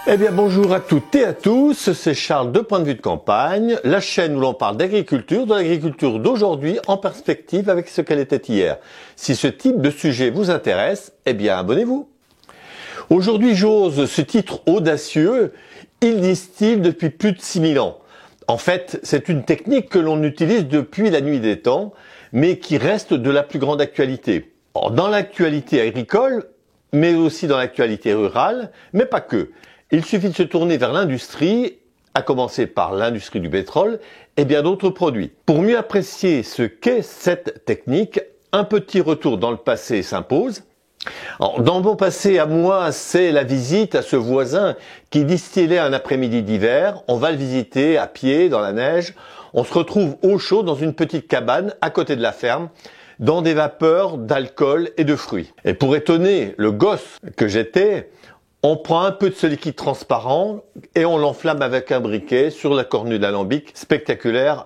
Eh bien bonjour à toutes et à tous, c'est Charles de Point de vue de campagne, la chaîne où l'on parle d'agriculture, de l'agriculture d'aujourd'hui en perspective avec ce qu'elle était hier. Si ce type de sujet vous intéresse, eh bien abonnez-vous. Aujourd'hui j'ose ce titre audacieux, il distille depuis plus de 6000 ans. En fait, c'est une technique que l'on utilise depuis la nuit des temps, mais qui reste de la plus grande actualité. Or, dans l'actualité agricole, mais aussi dans l'actualité rurale, mais pas que. Il suffit de se tourner vers l'industrie, à commencer par l'industrie du pétrole et bien d'autres produits. Pour mieux apprécier ce qu'est cette technique, un petit retour dans le passé s'impose. Alors, dans mon passé à moi, c'est la visite à ce voisin qui distillait un après-midi d'hiver. On va le visiter à pied, dans la neige. On se retrouve au chaud dans une petite cabane à côté de la ferme, dans des vapeurs d'alcool et de fruits. Et pour étonner le gosse que j'étais, on prend un peu de ce liquide transparent et on l'enflamme avec un briquet sur la cornue d'alambic, spectaculaire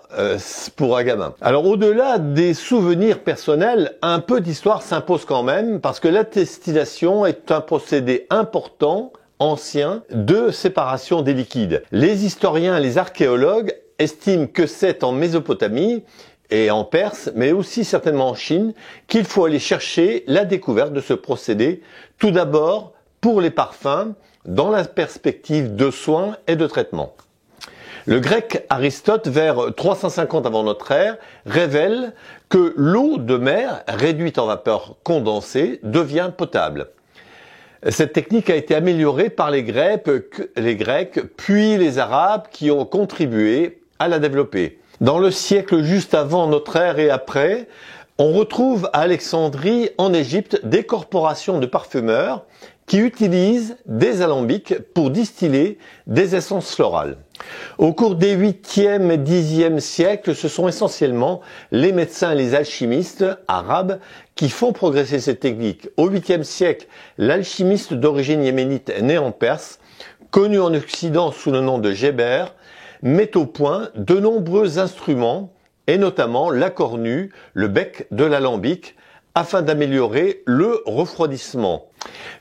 pour un gamin. Alors au-delà des souvenirs personnels, un peu d'histoire s'impose quand même parce que la distillation est un procédé important, ancien, de séparation des liquides. Les historiens et les archéologues estiment que c'est en Mésopotamie et en Perse, mais aussi certainement en Chine, qu'il faut aller chercher la découverte de ce procédé. Tout d'abord, pour les parfums, dans la perspective de soins et de traitement. Le grec Aristote, vers 350 avant notre ère, révèle que l'eau de mer, réduite en vapeur condensée, devient potable. Cette technique a été améliorée par les Grecs, puis les Arabes qui ont contribué à la développer. Dans le siècle juste avant notre ère et après, on retrouve à Alexandrie, en Égypte, des corporations de parfumeurs qui utilisent des alambics pour distiller des essences florales. Au cours des 8e et 10e siècles, ce sont essentiellement les médecins et les alchimistes arabes qui font progresser cette technique. Au 8e siècle, l'alchimiste d'origine yéménite né en Perse, connu en Occident sous le nom de Geber, met au point de nombreux instruments, et notamment la cornue, le bec de l'alambic, afin d'améliorer le refroidissement.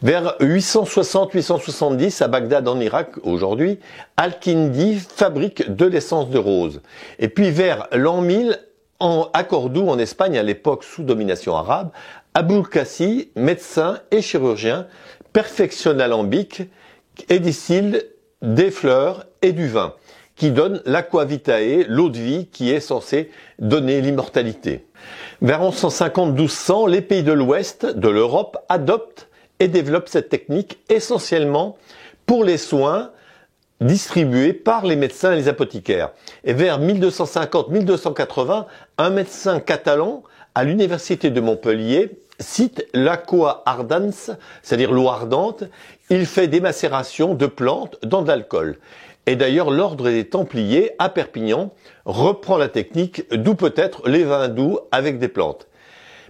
Vers 860-870, à Bagdad en Irak, aujourd'hui, Al-Kindi fabrique de l'essence de rose. Et puis vers l'an 1000, à Cordoue, en Espagne, à l'époque sous domination arabe, Abul Kassi, médecin et chirurgien, perfectionne l'alambic et distille des fleurs et du vin, qui donne l'aquavitae, l'eau de vie qui est censée donner l'immortalité. Vers 1150-1200, les pays de l'Ouest, de l'Europe, adoptent et développent cette technique essentiellement pour les soins distribués par les médecins et les apothicaires. Et vers 1250-1280, un médecin catalan à l'université de Montpellier cite l'aqua ardens, c'est-à-dire l'eau ardente. Il fait des macérations de plantes dans de l'alcool. Et d'ailleurs, l'ordre des Templiers, à Perpignan, reprend la technique, d'où peut-être les vins doux avec des plantes.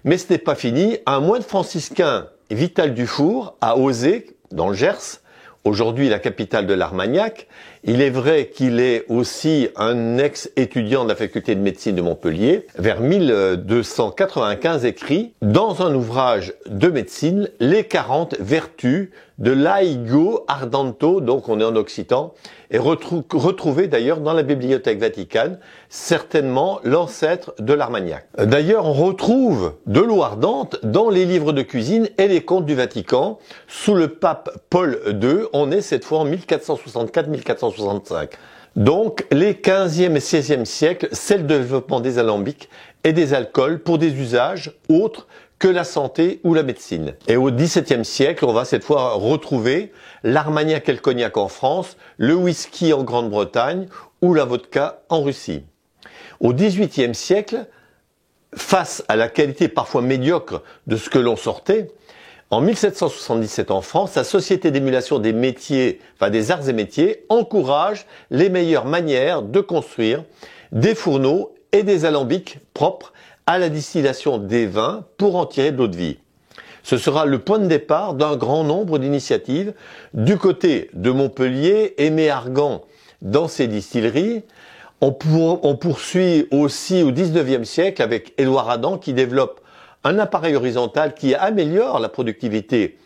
Mais ce n'est pas fini. Un moine franciscain, Vital Dufour, a osé, dans le Gers, aujourd'hui la capitale de l'Armagnac. Il est vrai qu'il est aussi un ex-étudiant de la faculté de médecine de Montpellier. Vers 1295 écrit, dans un ouvrage de médecine, les 40 vertus de l'Aigo Ardento, donc on est en occitan, et retrouvé d'ailleurs dans la Bibliothèque Vaticane, certainement l'ancêtre de l'Armagnac. D'ailleurs, on retrouve de l'eau ardente dans les livres de cuisine et les contes du Vatican. Sous le pape Paul II, on est cette fois en 1464-1465. Donc, les 15e et 16e siècles, c'est le développement des alambics et des alcools pour des usages autres que la santé ou la médecine. Et au XVIIe siècle, on va cette fois retrouver l'Armagnac et le cognac en France, le whisky en Grande-Bretagne ou la vodka en Russie. Au XVIIIe siècle, face à la qualité parfois médiocre de ce que l'on sortait, en 1777 en France, la Société d'émulation des métiers, des arts et métiers, encourage les meilleures manières de construire des fourneaux et des alambics propres à la distillation des vins pour en tirer de l'eau de vie. Ce sera le point de départ d'un grand nombre d'initiatives du côté de Montpellier, Aimé Argan dans ses distilleries. On poursuit aussi au XIXe siècle avec Édouard Adam qui développe un appareil horizontal qui améliore la productivité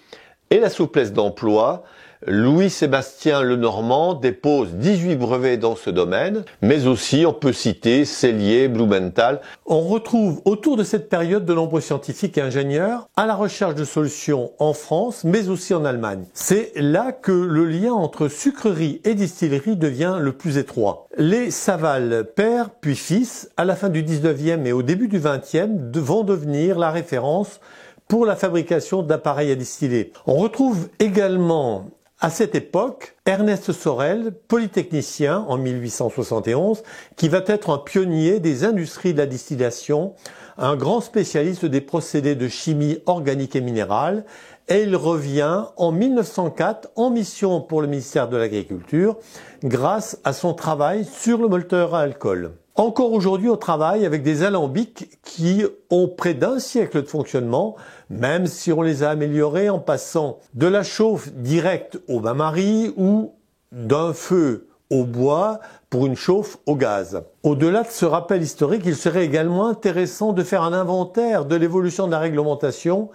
et la souplesse d'emploi Louis-Sébastien Lenormand dépose 18 brevets dans ce domaine, mais aussi on peut citer Cellier, Blumenthal. On retrouve autour de cette période de nombreux scientifiques et ingénieurs à la recherche de solutions en France, mais aussi en Allemagne. C'est là que le lien entre sucrerie et distillerie devient le plus étroit. Les Saval, père puis fils, à la fin du 19e et au début du 20e, vont devenir la référence pour la fabrication d'appareils à distiller. On retrouve également à cette époque, Ernest Sorel, polytechnicien en 1871, qui va être un pionnier des industries de la distillation, un grand spécialiste des procédés de chimie organique et minérale, et il revient en 1904 en mission pour le ministère de l'Agriculture grâce à son travail sur le moteur à alcool. Encore aujourd'hui, on travaille avec des alambics qui ont près d'un siècle de fonctionnement, même si on les a améliorés en passant de la chauffe directe au bain-marie ou d'un feu au bois pour une chauffe au gaz. Au-delà de ce rappel historique, il serait également intéressant de faire un inventaire de l'évolution de la réglementation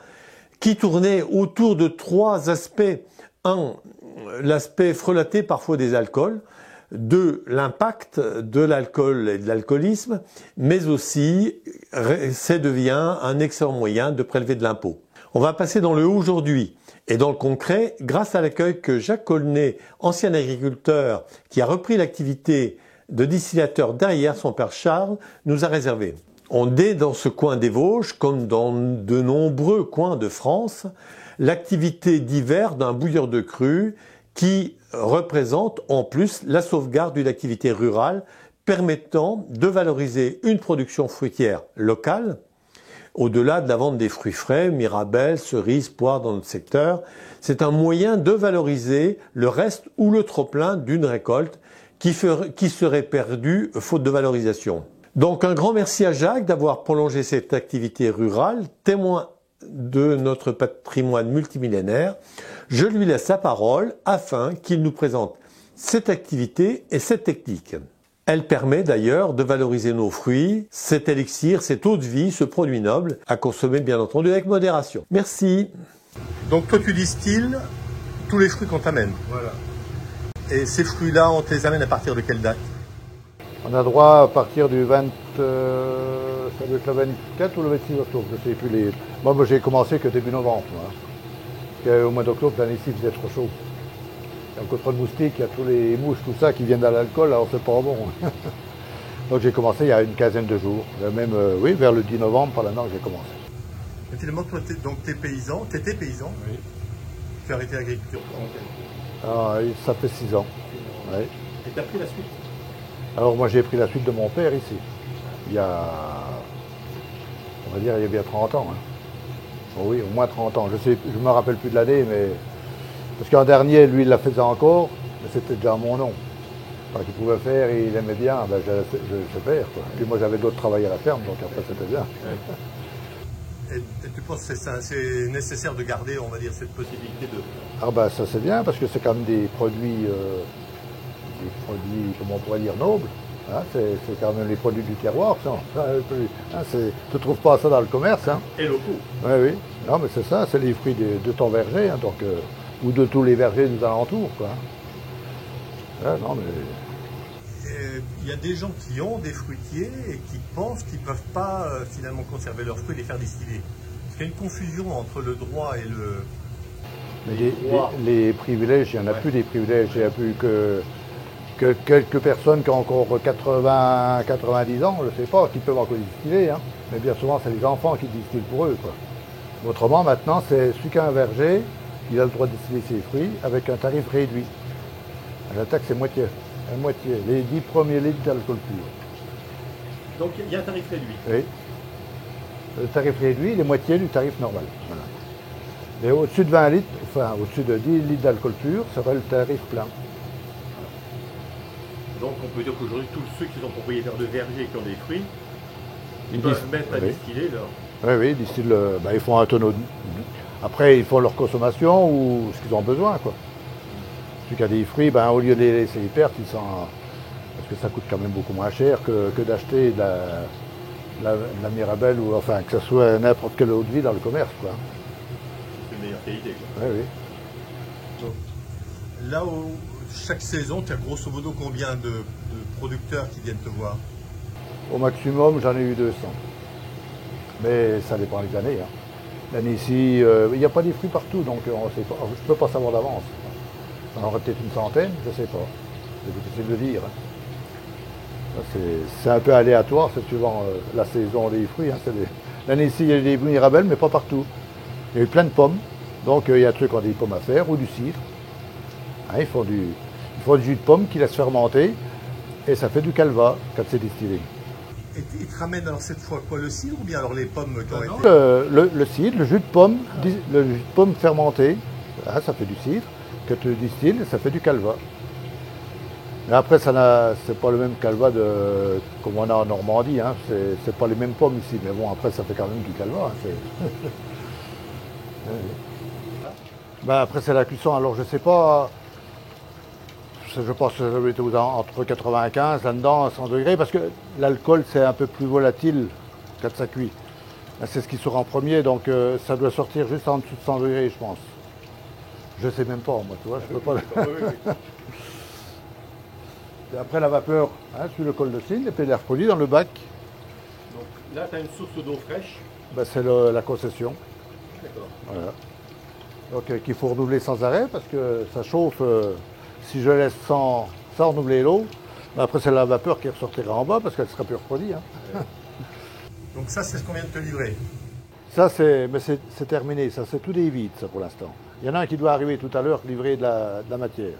qui tournait autour de trois aspects. Un, l'aspect frelaté parfois des alcools. 2, l'impact de l'alcool et de l'alcoolisme, mais aussi ça devient un excellent moyen de prélever de l'impôt. On va passer dans le aujourd'hui et dans le concret grâce à l'accueil que Jacques Colnet, ancien agriculteur qui a repris l'activité de distillateur derrière son père Charles, nous a réservé. On est dans ce coin des Vosges, comme dans de nombreux coins de France, l'activité d'hiver d'un bouilleur de cru qui représente en plus la sauvegarde d'une activité rurale permettant de valoriser une production fruitière locale, au-delà de la vente des fruits frais, mirabelles, cerises, poires dans notre secteur. C'est un moyen de valoriser le reste ou le trop-plein d'une récolte qui serait perdue faute de valorisation. Donc un grand merci à Jacques d'avoir prolongé cette activité rurale, témoin de notre patrimoine multimillénaire. Je lui laisse la parole afin qu'il nous présente cette activité et cette technique. Elle permet d'ailleurs de valoriser nos fruits, cet élixir, cette eau de vie, ce produit noble, à consommer bien entendu avec modération. Merci. Donc toi tu distilles tous les fruits qu'on t'amène. Voilà. Et ces fruits-là, on te les amène à partir de quelle date? On a droit à partir du 20, ça doit être le 24 ou le 26 octobre, je ne sais plus les... Moi j'ai commencé que début novembre. Hein. Parce qu'au mois d'octobre, l'année-ci, il faisait trop chaud. Il y a encore trop de moustiques, il y a tous les mouches, tout ça qui viennent à l'alcool, alors c'est pas bon. Donc j'ai commencé il y a une quinzaine de jours. Même, oui, vers le 10 novembre, par là-dedans, j'ai commencé. Et finalement, toi, t'es paysan, t'étais paysan. Oui. Tu as arrêté l'agriculture pendant quel temps? Ça fait 6 ans. Oui. Et tu as pris la suite? Alors moi j'ai pris la suite de mon père ici. Il y a, on va dire, il y a bien 30 ans. Hein. Oh oui, au moins 30 ans. Je ne me rappelle plus de l'année, mais... Parce qu'en dernier, lui, il la faisait encore, mais c'était déjà à mon nom. Enfin, qu'il pouvait faire et il aimait bien, ben, je sais faire. Quoi. Puis moi j'avais d'autres travail à la ferme, donc après c'était bien. Et tu penses que c'est nécessaire de garder, on va dire, cette possibilité de... Ah ben ça c'est bien, parce que c'est quand même des produits, comment on pourrait dire, nobles. Hein, c'est quand même les produits du terroir, ça. Hein, tu ne trouves pas ça dans le commerce. Hein. Et locaux. Oui, oui. Non, mais c'est ça, c'est les fruits de ton verger, hein, donc, ou de tous les vergers des alentours. Quoi. Ouais, non, mais... Il y a des gens qui ont des fruitiers et qui pensent qu'ils ne peuvent pas finalement conserver leurs fruits et les faire distiller. Parce qu'il y a une confusion entre le droit et le... Mais les privilèges, il n'y en a plus des privilèges, il n'y a plus que quelques personnes qui ont encore 80, 90 ans, je ne sais pas, qui peuvent encore distiller. Hein. Mais bien souvent, c'est les enfants qui distillent pour eux. Quoi. Autrement, maintenant, c'est celui qui a un verger, il a le droit de distiller ses fruits avec un tarif réduit. La taxe, c'est moitié. Les 10 premiers litres d'alcool pur. Donc, il y a un tarif réduit. Oui. Le tarif réduit, les moitiés du tarif normal. Voilà. Et au-dessus de 20 litres, enfin, au-dessus de 10 litres d'alcool pur, ça va le tarif plein. Donc on peut dire qu'aujourd'hui, tous ceux qui sont propriétaires de vergers et qui ont des fruits, ils peuvent mettre à distiller leur... Oui, oui, ils distillent, ils font un tonneau. Après, ils font leur consommation ou ce qu'ils ont besoin. Quoi. Celui qui a des fruits, au lieu de les laisser les pertes, parce que ça coûte quand même beaucoup moins cher que d'acheter de la Mirabelle ou enfin que ce soit n'importe quelle eau de vie dans le commerce. C'est une meilleure qualité. Quoi. Oui, oui. Là, chaque saison, tu as grosso modo combien de producteurs qui viennent te voir? Au maximum, j'en ai eu 200. Mais ça dépend des années. Hein. L'année ici, il n'y a pas des fruits partout, donc on sait pas, je ne peux pas savoir d'avance. On aurait peut-être une centaine, je ne sais pas. C'est difficile de dire. Hein. C'est un peu aléatoire, c'est suivant la saison des fruits. Hein. L'année ici, il y a des mirabelles, mais pas partout. Il y a eu plein de pommes, donc il y a ceux qui ont des pommes à faire, ou du cidre. Hein, ils font du jus de pomme qui laisse fermenter, et ça fait du calva quand c'est distillé. Et ils te ramènent alors cette fois quoi, le cidre ou bien alors les pommes qui ont été... Le cidre, le jus de pomme fermenté, hein, ça fait du cidre. Que tu distilles, ça fait du calva. Mais après, c'est pas le même calva comme on a en Normandie. Hein. C'est pas les mêmes pommes ici. Mais bon, après, ça fait quand même du calva. Hein, ben, après, c'est la cuisson. Alors, je sais pas. Je pense que ça doit être entre 95 là-dedans, 100 degrés, parce que l'alcool, c'est un peu plus volatile quand ça cuit. C'est ce qui sort en premier, donc ça doit sortir juste en dessous de 100 degrés, je pense. Je sais même pas, moi, tu vois, je peux pas. Et après la vapeur, hein, sur le col de cygne, et puis elle est refroidie dans le bac. Donc là, tu as une source d'eau fraîche. Ben, c'est la concession. D'accord. Voilà. Donc qu'il faut renouveler sans arrêt, parce que ça chauffe, si je laisse sans renouveler l'eau, ben après c'est la vapeur qui ressortira en bas, parce qu'elle sera plus refroidie. Hein. Donc ça, c'est ce qu'on vient de te livrer. Ça, c'est terminé, ça c'est tout des vides, ça, pour l'instant. Il y en a un qui doit arriver tout à l'heure, livrer de la matière.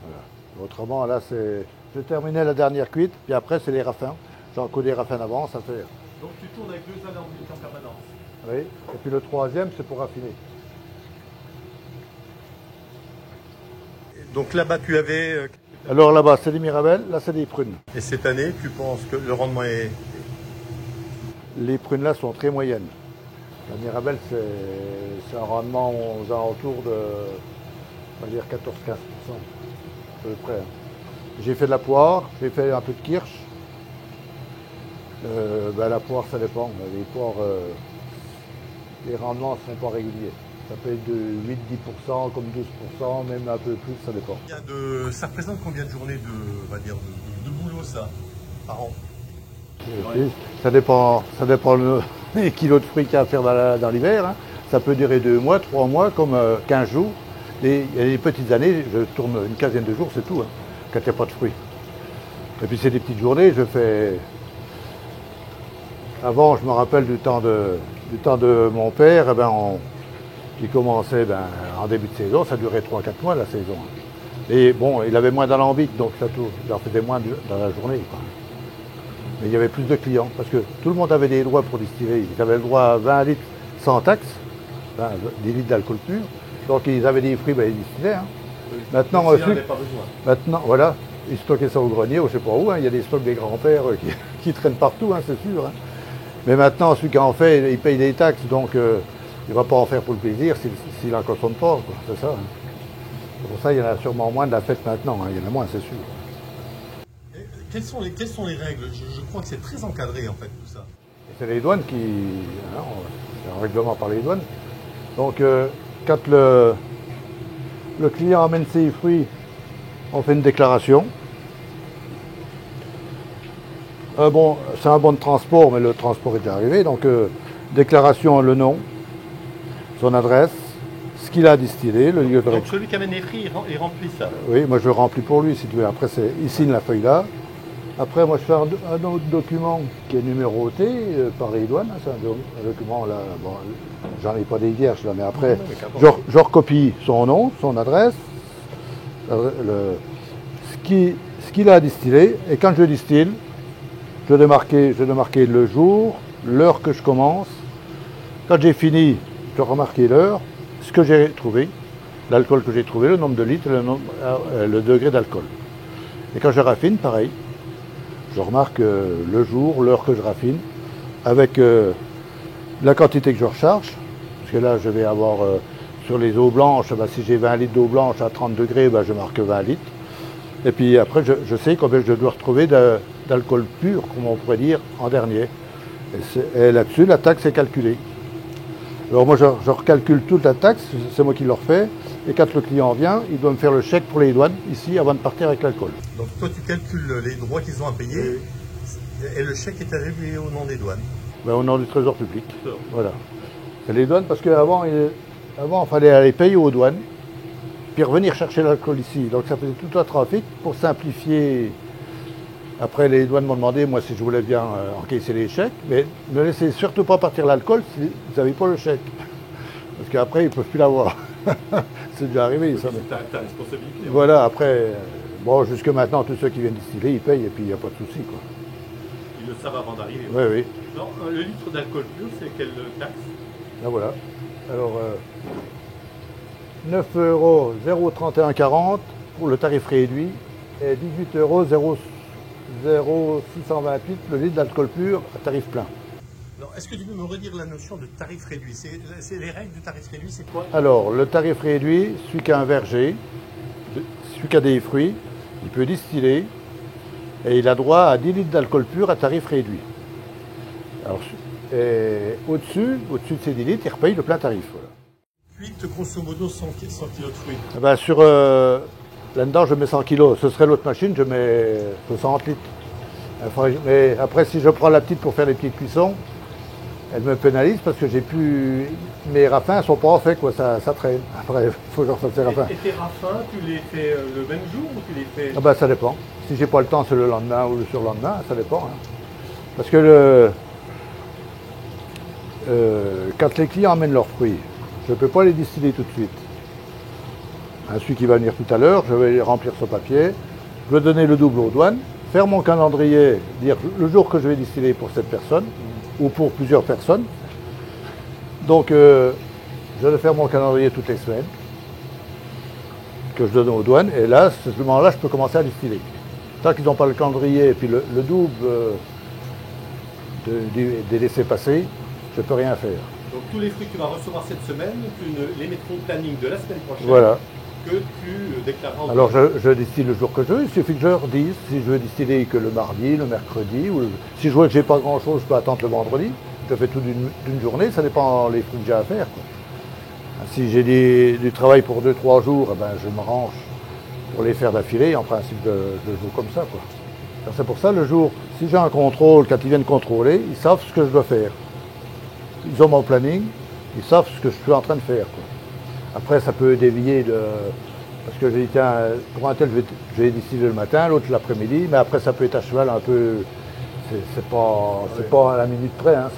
Voilà. Autrement, là, j'ai terminé la dernière cuite, puis après, c'est les raffins. J'ai encore des raffins d'avance à faire. Donc tu tournes avec 2 alambics en permanence. Oui, et puis le troisième, c'est pour raffiner. Donc là-bas, tu avais... Alors là-bas, c'est des mirabelles, là, c'est des prunes. Et cette année, tu penses que le rendement est... Les prunes là sont très moyennes. La mirabelle, c'est un rendement aux alentours de, on va dire, 14-15%, à peu près. J'ai fait de la poire, j'ai fait un peu de kirsch. Ben, la poire, ça dépend. Les poires, les rendements ne sont pas réguliers. Ça peut être de 8-10%, comme 12%, même un peu plus, ça dépend. Ça représente combien de journées de boulot, ça, par an? Ça dépend des kilos de fruits qu'il y a à faire dans l'hiver. Hein. Ça peut durer 2 mois, 3 mois, comme 15 jours. Il y a des petites années, je tourne une quinzaine de jours, c'est tout, hein, quand il n'y a pas de fruits. Et puis c'est des petites journées, je fais... Avant, je me rappelle du temps de mon père, eh ben, il commençait en début de saison, ça durait 3-4 mois la saison. Et bon, il avait moins d'alambic, donc il en faisait moins dans la journée. Quoi. Mais il y avait plus de clients, parce que tout le monde avait des droits pour distiller. Ils avaient le droit à 20 litres sans taxe, 10 litres d'alcool pur. Donc ils avaient des fruits, ils distillaient. Hein. Maintenant, maintenant, voilà, ils stockaient ça au grenier, ou je ne sais pas où. Hein. Il y a des stocks des grands-pères qui traînent partout, hein, c'est sûr. Hein. Mais maintenant, celui qui en fait, il paye des taxes, donc il ne va pas en faire pour le plaisir s'il n'en consomme pas. C'est ça. Hein. C'est pour ça qu'il y en a sûrement moins de la fête maintenant. Hein. Il y en a moins, c'est sûr. Quelles sont les règles? Je crois que c'est très encadré en fait tout ça. C'est les douanes qui... Hein, c'est un règlement par les douanes. Donc quand le client amène ses fruits, on fait une déclaration. Bon, c'est un bon de transport, mais le transport est arrivé. Donc déclaration, le nom, son adresse, ce qu'il a distillé, le lieu de... Donc celui qui amène les fruits, il remplit ça? Oui, moi je le remplis pour lui si tu veux. Après, il signe la feuille là. Après, moi, je fais un autre document qui est numéroté par les douanes. C'est un document, là, bon, j'en ai pas des vierges, là, mais après, je recopie son nom, son adresse, ce qu'il a distillé. Et quand je distille, je dois marquer le jour, l'heure que je commence. Quand j'ai fini, je dois remarquer l'heure, ce que j'ai trouvé, l'alcool que j'ai trouvé, le nombre de litres, le degré d'alcool. Et quand je raffine, pareil. Je remarque le jour, l'heure que je raffine, avec la quantité que je recharge, parce que là je vais avoir sur les eaux blanches, si j'ai 20 litres d'eau blanche à 30 degrés, je marque 20 litres. Et puis après je sais combien je dois retrouver d'alcool pur, comme on pourrait dire, en dernier. Et là-dessus, la taxe est calculée. Alors moi, je recalcule toute la taxe, c'est moi qui le refais. Et quand le client vient, il doit me faire le chèque pour les douanes, ici, avant de partir avec l'alcool. Donc toi, tu calcules les droits qu'ils ont à payer et le chèque est arrivé au nom des douanes. Ben, au nom du Trésor public. Voilà. C'est les douanes, parce qu'avant, il fallait aller payer aux douanes, puis revenir chercher l'alcool ici. Donc ça faisait tout un trafic pour simplifier. Après, les douanes m'ont demandé, moi, si je voulais bien encaisser les chèques, mais ne laissez surtout pas partir l'alcool si vous n'avez pas le chèque. Parce qu'après, ils ne peuvent plus l'avoir. C'est déjà arrivé. C'est ta responsabilité. Voilà, après, bon, jusque maintenant, tous ceux qui viennent distiller, ils payent et puis il n'y a pas de souci, quoi. Ils le savent avant d'arriver. Oui, oui. Alors, le litre d'alcool pur, c'est quelle taxe? Là, voilà. Alors, 9,031,40 € pour le tarif réduit et 18,0628 € le litre d'alcool pur à tarif plein. Est-ce que tu peux me redire la notion de tarif réduit? C'est les règles du tarif réduit, c'est quoi? Alors, le tarif réduit, celui qui a un verger, celui qui a des fruits, il peut distiller et il a droit à 10 litres d'alcool pur à tarif réduit. Alors, au-dessus de ces 10 litres, il repaye le plein tarif. Voilà. Cuite grosso modo 100 kg de fruits. Eh ben, là-dedans, je mets 100 kg. Ce serait l'autre machine, je mets 60 litres. Mais après, si je prends la petite pour faire les petites cuissons, elle me pénalise parce que j'ai plus. Mes raffins ne sont pas en fait, quoi. Ça traîne. Après, il faut que je refasse les raffins. Et tes raffins, tu les fais le même jour ou tu les fais? Ah ben, ça dépend. Si j'ai pas le temps, c'est le lendemain ou le surlendemain, ça dépend. Hein. Parce que quand les clients amènent leurs fruits, je ne peux pas les distiller tout de suite. Celui qui va venir tout à l'heure, je vais remplir ce papier, je vais donner le double aux douanes, faire mon calendrier, dire le jour que je vais distiller pour cette personne ou pour plusieurs personnes. Donc, je vais faire mon calendrier toutes les semaines que je donne aux douanes et là, à ce moment-là, je peux commencer à distiller. Tant qu'ils n'ont pas le calendrier et puis le double des laissés-passer, je ne peux rien faire. Donc tous les fruits que tu vas recevoir cette semaine, tu les mettras au planning de la semaine prochaine. Voilà. Que tu déclareras. Alors je distille le jour que je veux, il suffit que je leur dise si je veux distiller que le mardi, le mercredi, si je vois que j'ai pas grand chose, je peux attendre le vendredi. Je fais tout d'une journée, ça dépend des fruits que j'ai à faire, quoi. Si j'ai du travail pour 2-3 jours, eh ben, je m'arrange pour les faire d'affilée, en principe je joue comme ça, quoi. C'est pour ça le jour, si j'ai un contrôle, quand ils viennent contrôler, ils savent ce que je dois faire. Ils ont mon planning, ils savent ce que je suis en train de faire, quoi. Après, ça peut dévier parce que j'ai dit, tiens, pour un tel, je vais distiller le matin, l'autre l'après-midi, mais après, ça peut être à cheval un peu. C'est pas à la minute près. Hein,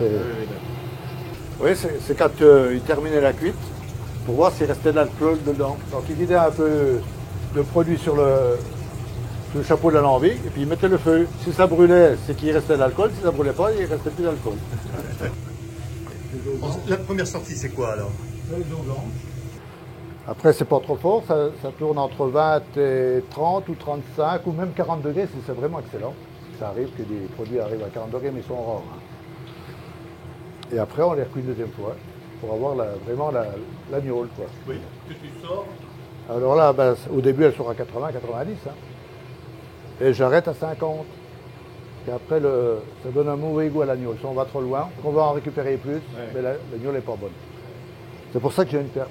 oui, c'est quand il terminait la cuite, pour voir s'il restait de l'alcool dedans. Donc, il vidait un peu de produit sur le chapeau de l'alambic, et puis il mettait le feu. Si ça brûlait, c'est qu'il restait de l'alcool. Si ça brûlait pas, il restait plus d'alcool. La première sortie, c'est quoi alors? Après, c'est pas trop fort, ça tourne entre 20 et 30 ou 35 ou même 40 degrés si c'est vraiment excellent. Ça arrive que des produits arrivent à 40 degrés, mais ils sont rares. Hein. Et après, on les recuit une deuxième fois pour avoir vraiment la gnôle, quoi. Oui, que tu sors. Alors là, ben, au début, elle sort à 80, 90. Hein. Et j'arrête à 50. Et après, ça donne un mauvais goût à la gnôle. Si on va trop loin, on va en récupérer plus, mais la gnôle n'est pas bonne. C'est pour ça que j'ai une perte.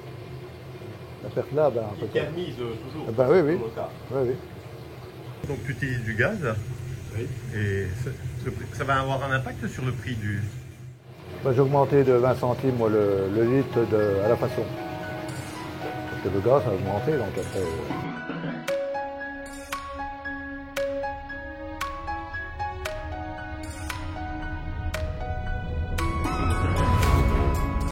La perte là, ben, qui thermise toujours. Ben, oui, oui. Oui, oui. Donc tu utilises du gaz, oui. Et ça va avoir un impact sur le prix du... Ben, j'ai augmenté de 20 centimes moi, le litre à la façon. Parce que le gaz a augmenté, donc après...